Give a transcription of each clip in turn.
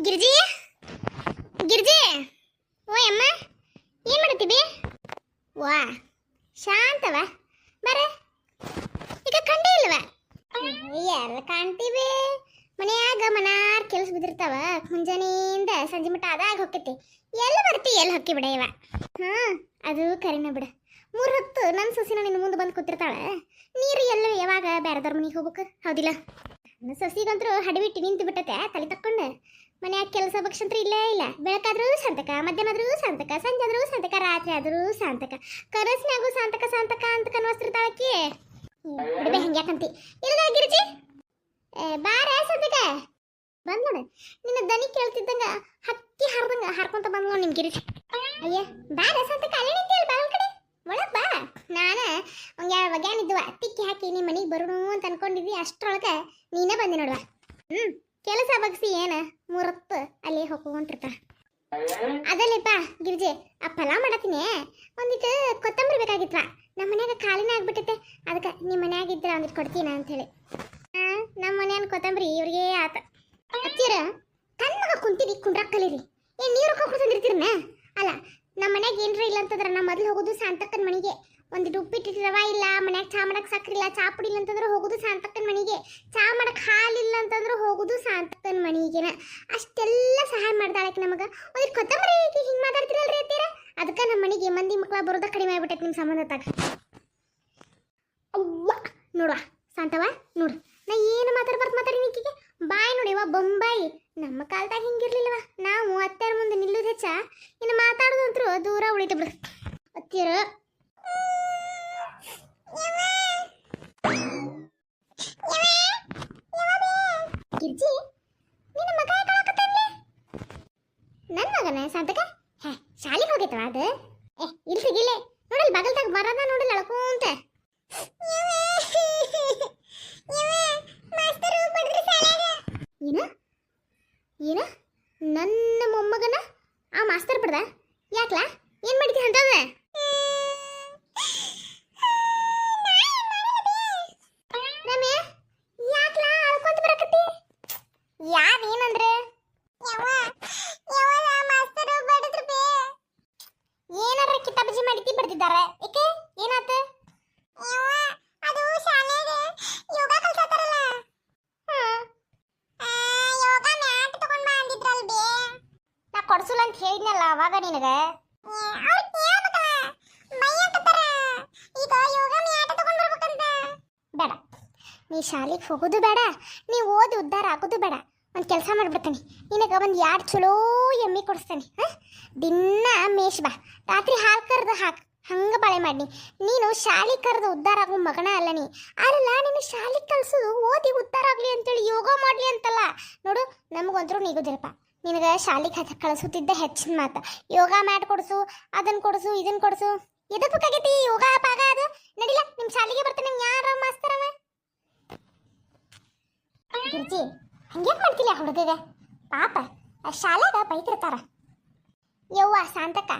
ಗಿರ್ಜಿ ಗಿರ್ಜಿ ಓ ಅಮ್ಮ ಏನು ಮಾಡ್ತೀವಿ ವಾ ಶಾಂತವ ಬರ ಈಗ ಕಂಡೇ ಇಲ್ವ ಎಲ್ಲ ಕಾಣ್ತೀವಿ ಮನೆಯಾಗ ಮನಾರ್ ಕೆಲಸ ಬಿದ್ದಿರ್ತಾವ ಮುಂಜಾನೆಯಿಂದ ಸಂಜೆ ಮಟ್ಟ ಅದಾಗ ಹೊಕ್ಕೈತಿ ಎಲ್ಲ ಬರ್ತಿ ಎಲ್ಲಿ ಹೊಕ್ಕಿ ಬಿಡ ಇವ ಅದು ಕರಿನ ಬಿಡ 3 ಹೊತ್ತು ನನ್ನ ಸೊಸಿನ ನಿನ್ನ ಮುಂದೆ ಬಂದು ಕೂತಿರ್ತಾಳೆ ನೀರು ಎಲ್ಲ ಯಾವಾಗ ಬೇರೆದವ್ರ ಮನೆಗೆ ಹೋಗ್ಬೇಕು ಹೌದಿಲ್ಲ ನನ್ನ ಸೊಸಿಗಂತರೂ ಹಡಿಬಿಟ್ಟು ನಿಂತು ಬಿಟ್ಟತೆ ತಲೆ ತಕ್ಕೊಂಡು ಮನ್ಯಾಗ ಕೆಲಸ ಬಕ್ಷಂತ್ರ ಇಲ್ಲೇ ಇಲ್ಲ ಬೆಳಕಾದ್ರೂ ಸಂತಕ ಮಧ್ಯಾಹ್ನ ಆದ್ರೂ ಸಂತಕ ಸಂಜೆ ಆದ್ರೂ ಸಂತಕ ರಾತ್ರಿ ಆದ್ರೂ ಸಂತಕ ಕನಸಿನಾಗೂ ಸಂತಕ ಸಂತಕ ಅಂತ ಕನ್ವಸ್ತಿರ್ತಾಳಕ್ಕಿ ಬಿಡಬೆ ಹಂಗ್ಯಾಕಂತಿ ಇಲ್ಲ ಗಿರ್ಜಿ ಬಾರ ಸಂತಕ ಬಂದ್ ನೋಡ ನಿನ್ನ ದನಿ ಕೇಳ್ತಿದ್ದಂಗ ಹಕ್ಕಿ ಹಾರ್ದಂಗ ಹಾರ್ಕೊಂತ ಬಂದ್ ನೋಡ್ ನಿಮ್ ಗಿರ್ಜಿ ಅಯ್ಯ ಬಾರ ಸಂತಕ ಅಲ್ಲೇ ನಿಂತಿಯಲ್ಲ ಬಾಳ ಕಡೆ ಒಳಗ್ ಬಾ ನಾನ ಒಂದ್ ಯಾವ ಬಗ್ಯಾನಿದ್ವ ತಿಕ್ಕಿ ಹಾಕಿ ನಿಮ್ಮ ಮನೆಗೆ ಬರೋಣ ಅಂತ ಅನ್ಕೊಂಡಿದ್ವಿ ಅಷ್ಟ್ರೊಳಗ ನೀನೇ ಬಂದಿ ನೋಡ್ವಾ ಕೆಲಸ ಬಗ್ಸಿ ಏನ 3 ಹೊತ್ತು ಅಲ್ಲಿ ಹೋಗ್ಕೊಂತಿರ್ತಾರ ಅದಲ್ಲಪ್ಪ ಗಿರ್ಜಿ ಆ ಪಲಾವ್ ಮಾಡತ್ತೀನಿ ಒಂದಿಟ್ಟು ಕೊತ್ತಂಬರಿ ಬೇಕಾಗಿತ್ವ ನಮ್ಮ ಮನ್ಯಾಗ ಖಾಲಿನೇ ಆಗ್ಬಿಟ್ಟೈತೆ ಅದಕ್ಕೆ ನಿಮ್ಮ ಮನ್ಯಾಗ ಇದ್ರೆ ಒಂದಿಟ್ಟು ಕೊಡ್ತೀನ ಅಂತ ಹೇಳಿ ನಮ್ಮ ಮನ್ಯಾನ ಕೊತ್ತಂಬರಿ ಇವ್ರಿಗೆ ಆತ ಹಚ್ಚಿರ ಕಣ್ಮಗ ಕುಂತೀರಿ ಕುಂಡ್ರಾಕ್ ಕಲೀರಿ ಏನ್ ನೀರು ಕೊಡ್ತಿರ್ತೀರನ ಅಲ್ಲ ನಮ್ಮ ಮನ್ಯಾಗ ಏನ್ರ ಇಲ್ಲ ಅಂತಂದ್ರ ನಾ ಮೊದಲು ಹೋಗೋದು ಶಾಂತಕ್ಕನ ಮನೆಗೆ ಒಂದಿಟ್ಟು ಉಪ್ಪಿಟ್ಟು ರವಾ ಇಲ್ಲ ಮನ್ಯಾಗ ಚಾ ಮಾಡಕ್ ಸಕ್ರಿ ಇಲ್ಲ ಚಾ ಪುಡಿ ಇಲ್ಲ ಅಂತಂದ್ರೆ ಹೋಗೋದು ಶಾಂತಕ್ಕನ ಮನೆಗೆ ಚಾ ಮಾಡಕ್ ಹಾಲಿಲ್ಲ ಅಂತಂದ್ರೆ ಹೋಗೋದು ಶಾಂತಕ್ಕನ ಮನೆಗೆನ ಅಷ್ಟೆಲ್ಲ ಸಹಾಯ ಮಾಡ್ದಾಳಕ್ಕೆ ನಮಗ ಒಂದಿಟ್ಟು ಕೊತ್ತಂಬರಿ ಹಿಂಗ್ ಮಾತಾಡ್ತಿರಲ್ರಿ ಅತ್ತೀರ ಅದಕ್ಕೆ ನಮ್ಮ ಮನೆಗೆ ಮಂದಿ ಮಕ್ಕಳ ಬರೋದ ಕಡಿಮೆ ಆಗ್ಬಿಟ್ಟೈತೆ ನಿಮ್ಮ ಸಂಬಂಧ ತಾಗ ಅವ್ವ ನೋಡುವ ಶಾಂತವ ನೋಡು ನಾ ಏನು ಮಾತಾಡಿ ನಿಕ್ಕಿಗೆ ಬಾಯ್ ನೋಡಿವ ಬೊಂಬಾಯಿ ನಮ್ಮ ಕಾಲದಾಗ ಹಿಂಗಿರ್ಲಿಲ್ಲವ ನಾವು ಅತ್ತೆರ ಮುಂದೆ ನಿಲ್ಲುದು ಹೆಚ್ಚ ಇನ್ನು ಮಾತಾಡೋದಂತ್ರು ದೂರ ಉಳಿತು ಬಿಡು ಅತ್ತಿರ ಗಿರ್ಜಿ ನಿನ್ನ ಮಗ ಯಾಕಾಗತ್ತಲ್ಲ ನನ್ನ ಮಗನ ಸಂತಕ ಹೇ ಶಾಲೆಗೆ ಹೋಗಿತ್ತವ ಅದು ಇಲ್ಲಿ ಸಿಗಿಲ್ಲ ನೋಡಲ್ ಬಗಲ್ದಾಗ ಬರೋದ ನೋಡಲ್ಲ ಅಳ್ಕೊಂತ ಏನ ಏನ ನನ್ನ ಮೊಮ್ಮಗನ ಆ ಮಾಸ್ತರ್ ಬಿಡ್ದ ಯಾಕ್ಲಾ ಏನ್ ಮಾಡಿದ್ದಿ ಅಂತದ ರಮ್ಯಾ ಯಾಕ್ಲಾ ಅಳ್ಕೊಂತ ಬರಕತ್ತಿ ಯಾರು ಏನಂದ್ರೆ ಏನಾರ ಕಿತಾಬಜಿ ಮಾಡಿದ್ದಿ ಬರ್ತಿದ್ದಾರೆ ಏಕೆ ಏನಾತ ಅದು ಶಾಲೆಗೆ ಯೋಗ ಕಲ್ಸತಾರಲ್ಲ ಯೋಗ ಮ್ಯಾಟ್ ತಗೊಂಡ್ ಬಾ ಅಂದಿದ್ರಲ್ ಬೇ ನಾ ಕೊಡ್ಸಲ್ಲ ಅಂತ ಹೇಳಿದ್ನಲ್ಲ ಅವಾಗ ನಿನಗ ಈಗ ಯೋಗ ಮ್ಯಾಟ್ ತಗೊಂಡ್ ಬರ್ಬೇಕಂತ ಬೇಡ ನೀ ಶಾಲೆಗೆ ಹೋಗೋದು ಬೇಡ ನೀ ಓದಿ ಉದ್ಧಾರ ಆಗೋದು ಬೇಡ ಒಂದು ಕೆಲಸ ಮಾಡ್ಬಿಡ್ತೀನಿ ನಿನಗೆ ಒಂದು 2 ಚಲೋ ಎಮ್ಮಿ ಕೊಡಿಸ್ತೇನೆ ದಿನ ಮೇಷ್ ಬಾ ರಾತ್ರಿ ಹಾಲು ಕರೆದು ಹಾಕು ಹಂಗೆ ಬಾಳೆ ಮಾಡಿ ನೀನು ಶಾಲೆ ಕರೆದು ಉದ್ಧಾರ ಆಗೋ ಮಗನ ಅಲ್ಲ ನೀ ಅಲ್ಲ ನೀನು ಶಾಲೆ ಕಲ್ಸೋದು ಓದಿ ಉದ್ಧಾರ ಆಗಲಿ ಅಂತೇಳಿ ಯೋಗ ಮಾಡಲಿ ಅಂತಲ್ಲ ನೋಡು ನಮಗಂತರೂ ನೀಗೋದಿಲ್ಲಪ್ಪ ನಿನಗೆ ಶಾಲೆಗೆ ಕಳಿಸುತ್ತಿದ್ದ ಹೆಚ್ಚಿನ ಮಾತು ಯೋಗ ಮ್ಯಾಟ್ ಕೊಡಿಸು ಅದನ್ನು ಕೊಡಿಸು ಇದನ್ನು ಕೊಡಿಸು ಎದಕ್ಕೆ ಬೇಕಾಗೈತಿ ಯೋಗ ಪಾಗ ಅದು ನಡಿಲ್ಲ ನಿಮ್ಮ ಶಾಲೆಗೆ ಬರ್ತಾನೆ ಯಾರ ಮಾಸ್ತರವ ಗಿರ್ಜಿ ಹಂಗೆ ಮಾಡ್ತಿಲ್ಲ ಹುಡುಗಗೆ ಪಾಪ ಶಾಲೆಗ ಬೈತಿರ್ತಾರ ಯವ್ವ ಶಾಂತಕ್ಕ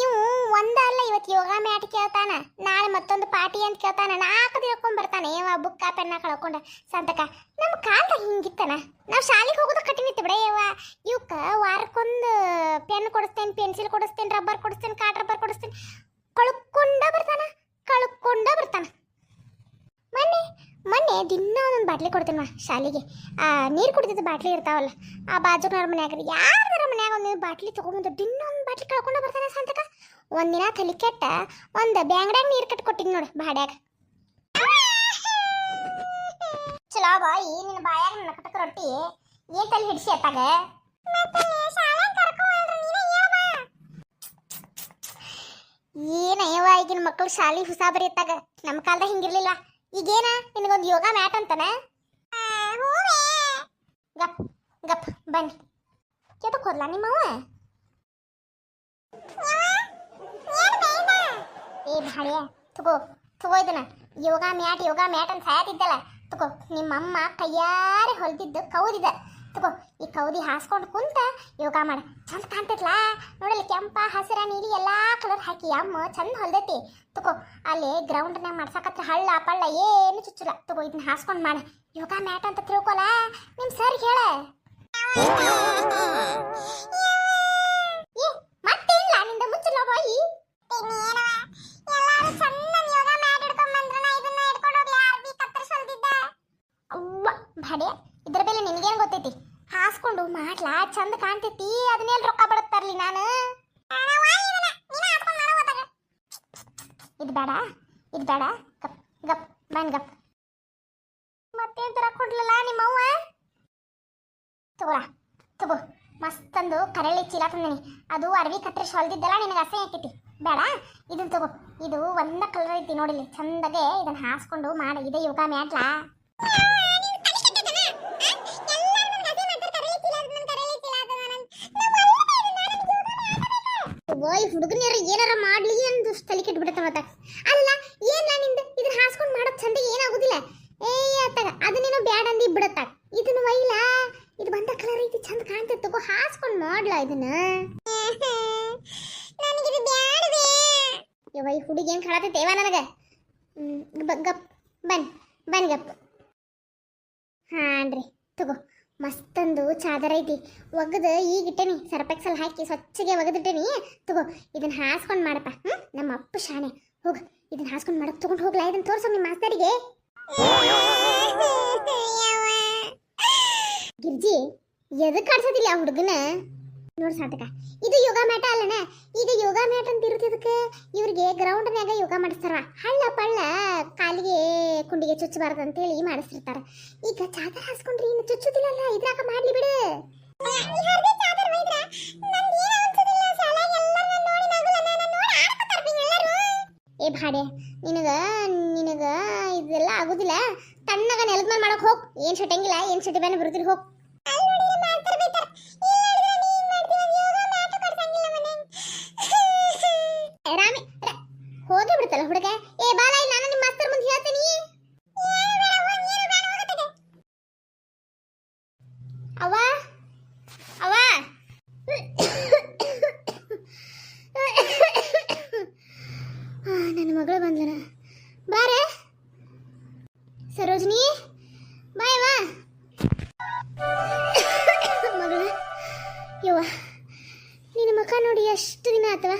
ಇವು ಒಂದಲ್ಲ ಇವತ್ತು ಯೋಗ ಮ್ಯಾಟ್ ಕೇಳ್ತಾನ ನಾಳೆ ಮತ್ತೊಂದು ಪಾರ್ಟಿ ಅಂತ ಕೇಳ್ತಾನ 4 ತಿಳ್ಕೊಂಡ್ ಬರ್ತಾನೆ ಯವ್ವ ಬುಕ್ಕ ಪೆನ್ನ ಕಳ್ಕೊಂಡ ಶಾಂತಕ್ಕ ನಮ್ಮ ಕಾಲದಾಗ ಹಿಂಗಿತ್ತನ ನಾವು ಶಾಲೆಗೆ ಹೋಗೋದು ಕಠಿಣ ಇತ್ತು ಬಿಡ ಯವ್ವ ಇವಕ್ಕ ವಾರಕ್ಕೊಂದು ಪೆನ್ ಕೊಡಿಸ್ತೇನೆ ಪೆನ್ಸಿಲ್ ಕೊಡಿಸ್ತೇನೆ ರಬ್ಬರ್ ಕೊಡಿಸ್ತೇನೆ ಕಾಟ್ ರಬ್ಬರ್ ಕೊಡಿಸ್ತೇನೆ ಕಳ್ಕೊಂಡ ಬರ್ತಾನ ಮೊನ್ನೆ ದಿನ ಒಂದೊಂದು ಬಾಟ್ಲಿ ಕೊಡ್ತೇನೆ ಶಾಲೆಗೆ ನೀರು ಕುಡಿದಿದ್ದ ಬಾಟ್ಲಿ ಇರ್ತಾವಲ್ಲ ಆ ಬಾಜುನವ್ರ ಮನ್ಯಾಗ ಯಾರ ಮನ್ಯಾಗ ಒಂದು ಬಾಟ್ಲಿ ತೊಗೊಂಬಂದು ದಿನ ಒಂದು ಬಾಟ್ಲಿ ಕಳ್ಕೊಂಡು ಬರ್ತಾನೆ ಶಾಂತಕ ಒಂದಿನ ತಲೆ ಕೆಟ್ಟ ಒಂದು ಬ್ಯಾಂಗ್ಡ್ಯಾಗ ನೀರು ಕಟ್ಟಿ ಕೊಟ್ಟಿದ್ ನೋಡಿ ಬಾಡ್ಯಾಗ ಚಲೋ ಬಾಯಿ ನಿನ್ನ ಬಾಯಾಗ ನನ್ನ ಕಟಕ ರೊಟ್ಟಿ ಏನ್ ತಲೆ ಹಿಡಿಸಿ ಅತ್ತಾಗ ಏನಯ್ಯವ ಈಗಿನ ಮಕ್ಕಳು ಶಾಲೆ ಹುಸಾಬರಿ ಇತ್ತಾಗ ನಮ್ಮ ಕಾಲದಾಗ ಹಿಂಗಿರ್ಲಿಲ್ಲ ಈಗೇನ ನಿನಗೊಂದು ಯೋಗ ಮ್ಯಾಟ್ ಅಂತಾನೆ ಗಪ್ ಗಪ್ ಬನ್ನಿ ಕೆದಕ್ಕೆ ಹೋದ್ಲಾ ನಿಮ್ಮವ ಏ ಭಾಳಿಯ ತಗೋ ಇದನ್ನ ಯೋಗ ಮ್ಯಾಟ್ ಅಂತ ಸಾಯತಿದ್ದಲ್ಲ ತಗೋ ನಿಮ್ಮಮ್ಮ ಕೈಯಾರೆ ಹೊಲ್ದಿದ್ದು ಕೌದಿದ ತಗೋ ಈ ಕೌದಿ ಹಾಸ್ಕೊಂಡು ಕುಂತ ಯೋಗ ಮಾಡ ಚಂದ ಕಾಣ್ತೈತ್ಲಾ ನೋಡಲಿ ಕೆಂಪ ಹಸಿರ ನೀಲಿ ಎಲ್ಲಾ ಕಲರ್ ಹಾಕಿ ಅಮ್ಮ ಚಂದ ಹೊಲ್ದೈತಿ ತಗೋ ಅಲ್ಲಿ ಗ್ರೌಂಡ್ನಾಗ ಮಾಡ್ಸಕತ್ರ ಹಳ್ಳ ಪಳ್ಳ ಏನು ಚುಚ್ಚಲ್ಲ ತಗೋ ಇದನ್ನ ಹಾಸ್ಕೊಂಡು ಮಾಡ ಯೋಗ ಮ್ಯಾಟ್ ಅಂತ ತಿಳ್ಕೊಲ ನಿಮ್ ಸರ್ ಹೇಳ ಮತ್ತೇನಿಲ್ಲ ನಿಂದ ಮುಚ್ಚಲ ಬಾಯಿ ಎಲ್ಲಾರು ಚಂದ ಯೋಗ ಮ್ಯಾಟ್ ಹಿಡ್ಕೊಂಡ್ ಬಂದ್ರ ನಾ ಇದನ್ನ ಹಿಡ್ಕೊಂಡು ಹೋಗ್ಲಿ ಆರ್ಬಿ ಕತ್ತರಿಸಲ್ದಿದ್ದ ಅವ್ವ ಬಡೆ ಇದ್ರ ಬೆಲೆ ನಿನಗೇನ್ ಗೊತ್ತೈತಿ ಹಾಸ್ಕೊಂಡು ಮಾಡ್ಲಾ ಚಂದ ಕಾಣ್ತೈತಿ ಅದನ್ನೆಲ್ಲ ರೊಕ್ಕ ಬಡತ್ತಾರ್ಲಿ ನಾನು ಇದು ಬೇಡ ಗಪ್ ಗಪ್ ಬನ್ ಗಪ್ ಮತ್ತೇನ್ ತರ ಕೊಡ್ಲಲ್ಲ ನಿಮ್ಮವ್ವ ತಗೋ ಮಸ್ತಂದು ಕರಳಿ ಚೀಲ ತಂದಿನಿ ಅದು ಅರ್ವಿ ಕತ್ತರಿಸಿ ಹೊಲ್ದಿದ್ದಲ್ಲ ನಿನಗೆ ಅಸಹ್ಯ ಆಕೈತಿ ಬೇಡ ಇದನ್ನ ತಗೋ ಇದು ಒಂದ ಕಲರ್ ಐತಿ ನೋಡಿಲಿ ಚಂದಗೆ ಇದನ್ನ ಹಾಸ್ಕೊಂಡು ಮಾಡ ಇದೆ ಯೋಗ ಮ್ಯಾಟ್ಲಾ ಓಯ್ ಹುಡುಗನ್ಯಾರ ಏನಾರ ಮಾಡ್ಲಿ ಅಂತ ತಲೆ ಕೆಟ್ಬಿಡುತ್ತ ಮತ್ತ ಅಲ್ಲ ಏನ್ ನಿಂದ ಇದನ್ನ ಹಾಸ್ಕೊಂಡು ಮಾಡೋದ್ ಚಂದ ಏನಾಗುದಿಲ್ಲ ಅತ್ತಾಗ ಅದನ್ನೇನೋ ಬ್ಯಾಡ ಅಂದಿ ಬಿಡತ್ತಾಗ ಇದನ್ನ ಒಯ್ಲ ಇದು ಬಂದ ಕಲರ್ ಐತಿ ಚಂದ ಕಾಣ್ತೈತಿ ತಗೋ ಹಾಸ್ಕೊಂಡು ಮಾಡ್ಲಾ ಇದನ್ನ ನನಗಿದು ಬ್ಯಾಡವೇ ಯವ್ವ ಈ ಹುಡುಗಿ ಏನ್ ಕಾಣತೈತೇವ ನನಗ ಗಪ್ ಬನ್ ಗಪ್ ಹಾನ್ರಿ ತಗೋ ಮಸ್ತಂದು ಚಾದರ ಐತಿ ಒಗದ ಈಗಿಟ್ಟೇನಿ ಸರ್ಪೆಕ್ಸಲ್ ಹಾಕಿ ಸ್ವಚ್ಛಗೆ ಒಗದಿಟ್ಟೇನಿ ತಗೋ ಇದನ್ನ ಹಾಸ್ಕೊಂಡು ಮಾಡಪ್ಪ ನಮ್ಮ ಅಪ್ಪ ಶಾಣೆ ಹೋಗ ಇದನ್ನ ಹಾಸ್ಕೊಂಡು ಮಾಡಕ್ ತಗೊಂಡು ಹೋಗ್ಲಾ ಇದನ್ನ ತೋರ್ಸೋ ನಿಮ್ಮ ಮಾಸ್ತರಿಗೆ ಗಿರ್ಜಿ ಎದಕ್ ಕಾಡ್ಸೋದಿಲ್ಲ ಆ ಹುಡುಗನ ನೋಡ್ ಸಾತಕ ಇದು ಯೋಗ ಮ್ಯಾಟ ಅಲ್ಲನ ಇದು ಯೋಗ ಮ್ಯಾಟ್ ಅಂತ ಇರುತ್ತೆ ಇದಕ್ಕೆ ಇವ್ರಿಗೆ ಗ್ರೌಂಡ್ನ್ಯಾಗ ಯೋಗ ಮಾಡಿಸ್ತಾರ ಹಳ್ಳ ಪಳ್ಳ ಕಾಲಿಗೆ ಕುಂಡಿಗೆ ಚುಚ್ಚಬಾರ್ದು ಅಂತೇಳಿ ಮಾಡಿಸ್ತಿರ್ತಾರ ಈಗ ಚಾದರ್ ಹಾಸ್ಕೊಂಡ್ರಿ ಇನ್ನು ಚುಚ್ಚುದಿಲ್ಲಲ್ಲ ಇದ್ರಾಗ ಮಾಡ್ಲಿ ಬಿಡು ಏ ಭಾಡೆ ನಿನಗ ಇದೆಲ್ಲ ಆಗುದಿಲ್ಲ ತಣ್ಣಗ ನೆಲದ ಮೇಲೆ ಮಾಡಕ್ ಹೋಗ್ ಏನ್ ಶಟಂಗಿಲ್ಲ ಏನ್ ಶಟಿ ಬೇನೆ ಬರುದಿಲ್ಲ ಹೋಗ್ ಹೋಗಿ ಬಿಡ್ತಲ್ಲ ಹುಡುಗ ಏ ಬಾಲ ನಾನು ನಿಮ್ಮ ಮಾಸ್ತರ್ ಮುಂದೆ ಹೇಳ್ತೀನಿ ಅವ್ವ ಅವ್ವ ನನ್ನ ಮಗಳು ಬಂದ್ಲನ ಬಾರೆ ಸರೋಜಿನಿ ಬಾಯವ್ವ ಮಗಳ ಯವ್ವ ನಿನ್ನ ಮುಖ ನೋಡಿ ಎಷ್ಟು ದಿನ ಆತವ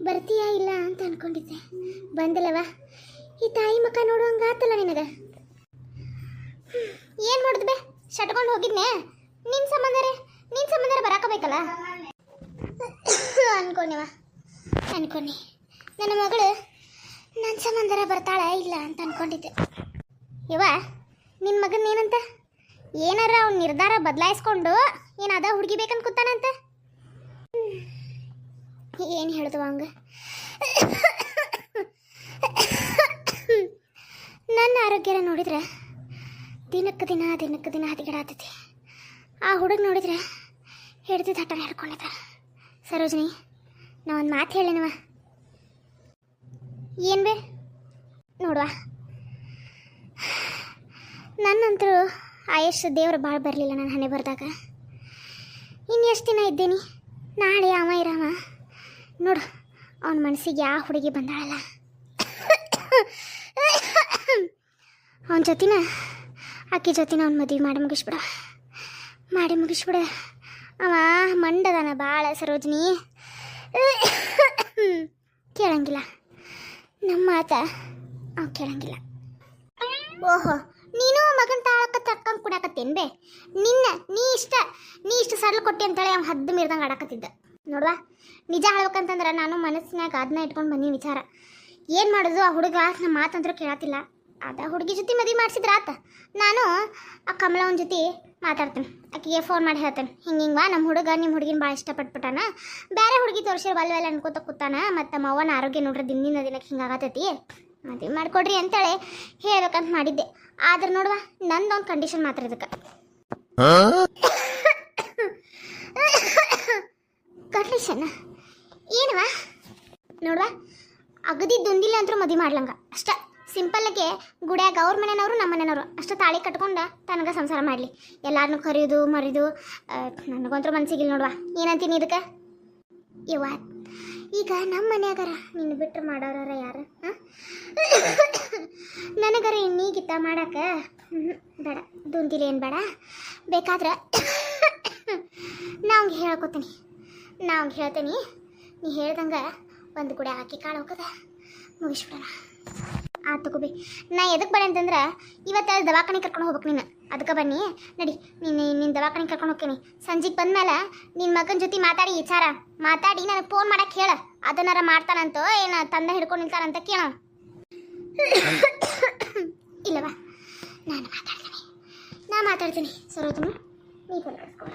ಬರ್ತೀಯಾ ಇಲ್ಲ ಅಂತ ಅನ್ಕೊಂಡಿದ್ದೆ ಬಂದಲ್ಲವ ಈ ತಾಯಿ ಮುಖ ನೋಡುವಂಗಾತಲ್ಲ ನಿನಗ ಏನ್ ಮಾಡುದು ಬೇ ಶಟ್ಕೊಂಡು ಹೋಗಿದ್ನೆ ನಿನ್ ಸಂಬಂಧರ ಬರಾಕಬೇಕಲ್ಲ ಅನ್ಕೊಂಡಿ ನನ್ನ ಮಗಳು ನನ್ನ ಸಂಬಂಧರ ಬರ್ತಾಳ ಇಲ್ಲ ಅಂತ ಅನ್ಕೊಂಡಿದ್ದೆ ಯವ್ವ ನಿನ್ನ ಮಗನ ಏನಂತ ಏನಾರ ಅವ್ನ ನಿರ್ಧಾರ ಬದಲಾಯಿಸ್ಕೊಂಡು ಏನಾದ ಹುಡುಗಿ ಬೇಕಂತ ಕೂತಾನಂತ ಏನು ಹೇಳ್ದವ ಹಂಗ ನನ್ನ ಆರೋಗ್ಯರ ನೋಡಿದ್ರೆ ದಿನಕ್ಕೆ ದಿನ ಹದಿಗೆಡಾತೈತಿ ಆ ಹುಡುಗ ನೋಡಿದ್ರೆ ಹಿಡ್ದು ಹಠ ಹಿಡ್ಕೊಂಡಿದ್ದ ಸರೋಜಿನಿ ನಾ ಒಂದು ಮಾತು ಹೇಳಿನವ ಏನು ಬೇ ನೋಡುವ ನನ್ನಂತೂ ಆಯಷ್ಟು ದೇವ್ರು ಭಾಳ ಬರಲಿಲ್ಲ ನನ್ನ ಹಣೆ ಬರ್ದಾಗ ಇನ್ನು ಎಷ್ಟು ದಿನ ಇದ್ದೀನಿ ನಾಳೆ ಅವ ಇರವ ನೋಡು ಅವನ ಮನಸ್ಸಿಗೆ ಯಾವ ಹುಡುಗಿ ಬಂದಾಳಲ್ಲ ಅವನ ಜೊತಿನ ಆಕೆ ಜೊತಿನ ಅವ್ನ ಮದುವೆ ಮಾಡಿ ಮುಗಿಸ್ಬಿಡ ಅವ ಮಂಡದನ ಭಾಳ ಸರೋಜಿನಿ ಕೇಳಂಗಿಲ್ಲ ನಮ್ಮ ಮಾತ ಅವ ಕೇಳಂಗಿಲ್ಲ ಓಹೋ ನೀನು ಮಗನ ತಾಳಕ್ಕ ತಕ್ಕಂಗೆ ಕುಡ್ಯಾಕತ್ತೇನು ಬೇ ನೀ ಇಷ್ಟ ಸರಳು ಕೊಟ್ಟಿ ಅಂತೇಳಿ ಅವ್ನು ಹದ್ದು ಮೀರ್ದಂಗೆ ಆಡಕತ್ತಿದ್ದ ನೋಡ್ವಾ ನಿಜ ಹೇಳ್ಬೇಕಂತಂದ್ರೆ ನಾನು ಮನಸ್ಸಿನಾಗ ಅದನ್ನ ಇಟ್ಕೊಂಡು ಬಂದೀನಿ ವಿಚಾರ ಏನು ಮಾಡೋದು ಆ ಹುಡುಗ ನಮ್ಮ ಮಾತಂದ್ರೂ ಕೇಳತ್ತಿಲ್ಲ ಅದ ಹುಡುಗಿ ಜೊತೆ ಮದುವೆ ಮಾಡಿಸಿದ್ರ ಆತ ನಾನು ಆ ಕಮಲವನ ಜೊತೆ ಮಾತಾಡ್ತೇನೆ ಆಕೆಗೆ ಫೋನ್ ಮಾಡಿ ಹೇಳ್ತೇನೆ ಹಿಂಗಿಂಗ ನಮ್ಮ ಹುಡುಗ ನಿಮ್ಮ ಹುಡುಗಿನ ಭಾಳ ಇಷ್ಟಪಟ್ಬಿಟ್ಟಾನ ಬೇರೆ ಹುಡುಗಿ ತೋರಿಸಿರ್ ಬಲ್ವೆಲ್ಲ ಅನ್ಕೋತ ಕೂತಾನ ಮತ್ತು ನಮ್ಮ ಅವ್ವನ ಆರೋಗ್ಯ ನೋಡ್ರಿ ದಿನಕ್ಕೆ ಹಿಂಗಾಗತೈತಿ ಮದುವೆ ಮಾಡಿಕೊಡ್ರಿ ಅಂತೇಳಿ ಹೇಳ್ಬೇಕಂತ ಮಾಡಿದ್ದೆ ಆದ್ರೆ ನೋಡುವ ನಂದೊಂದು ಕಂಡೀಷನ್ ಮಾತ್ರ ಇದಕ್ಕೆ ಕಂಡೀಷನ್ ಏನವ ನೋಡುವ ಅಗದಿದ್ದೊಂದಿಲ್ಲ ಅಂತೂ ಮದುವೆ ಮಾಡ್ಲಂಗ ಅಷ್ಟ ಸಿಂಪಲ್ಲಾಗೆ ಗುಡ್ಯಾಗ ಅವ್ರ ಮನೆಯವರು ನಮ್ಮ ಮನೆಯವರು ಅಷ್ಟು ತಾಳಿ ಕಟ್ಕೊಂಡು ತನಗೆ ಸಂಸಾರ ಮಾಡಲಿ ಎಲ್ಲಾರನ್ನೂ ಕರೆಯೋದು ಮರಿದು ನನಗಂತೂ ಮನಸ್ಸಿಗಿಲ್ಲ ನೋಡುವ ಏನಂತೀನಿ ಇದಕ್ಕೆ ಇವ ಈಗ ನಮ್ಮ ಮನೆಯಾಗಾರ ನಿನ್ನ ಬಿಟ್ಟರೆ ಮಾಡೋರ ಯಾರು ನನಗಾರ ಇನ್ನೀಗಿತ್ತ ಮಾಡಕ್ಕೆ ಬೇಡ ದುಂದಿಲಿ ಏನು ಬೇಡ ಬೇಕಾದ್ರೆ ನಾ ಅವ್ನಿಗೆ ಹೇಳ್ಕೊತೀನಿ ಹೇಳ್ತೀನಿ. ನೀ ಹೇಳ್ದಂಗೆ ಒಂದು ಗುಡಿ ಹಾಕಿ ಕಾಳು ಹೋಗದ ಮುಗಿಸ್ಬಿಡೋಣ. ಆತು ತಗೋಬಿ. ನಾ ಎದಕ್ಕೆ ಬನ್ನಿ ಅಂತಂದ್ರೆ ಇವತ್ತು ದವಾಖಾನೆ ಕರ್ಕೊಂಡು ಹೋಗ್ಬೇಕು ನೀನು. ಅದಕ್ಕೆ ಬನ್ನಿ ನಡಿ. ನಿನ್ನ ದವಾಖಾನೆ ಕರ್ಕೊಂಡು ಹೋಗ್ತೀನಿ. ಸಂಜೆಗೆ ಬಂದ್ಮೇಲೆ ನಿನ್ನ ಮಗನ ಜೊತೆ ಮಾತಾಡಿ ವಿಚಾರ ಮಾತಾಡಿ ನನಗೆ ಫೋನ್ ಮಾಡಕ್ಕೆ ಹೇಳ. ಅದನ್ನಾರ ಮಾಡ್ತಾನಂತೋ ಏನು ತಂದ ಹಿಡ್ಕೊಂಡು ನಿಲ್ತಾನಂತ ಕೇಳ. ಇಲ್ಲವಾ, ನಾನು ಮಾತಾಡ್ತೀನಿ ಸರೋಜಮ್ಮ, ನೀ ತಲೆ ಕೆಡಿಸ್ಕೊಬೇಡ.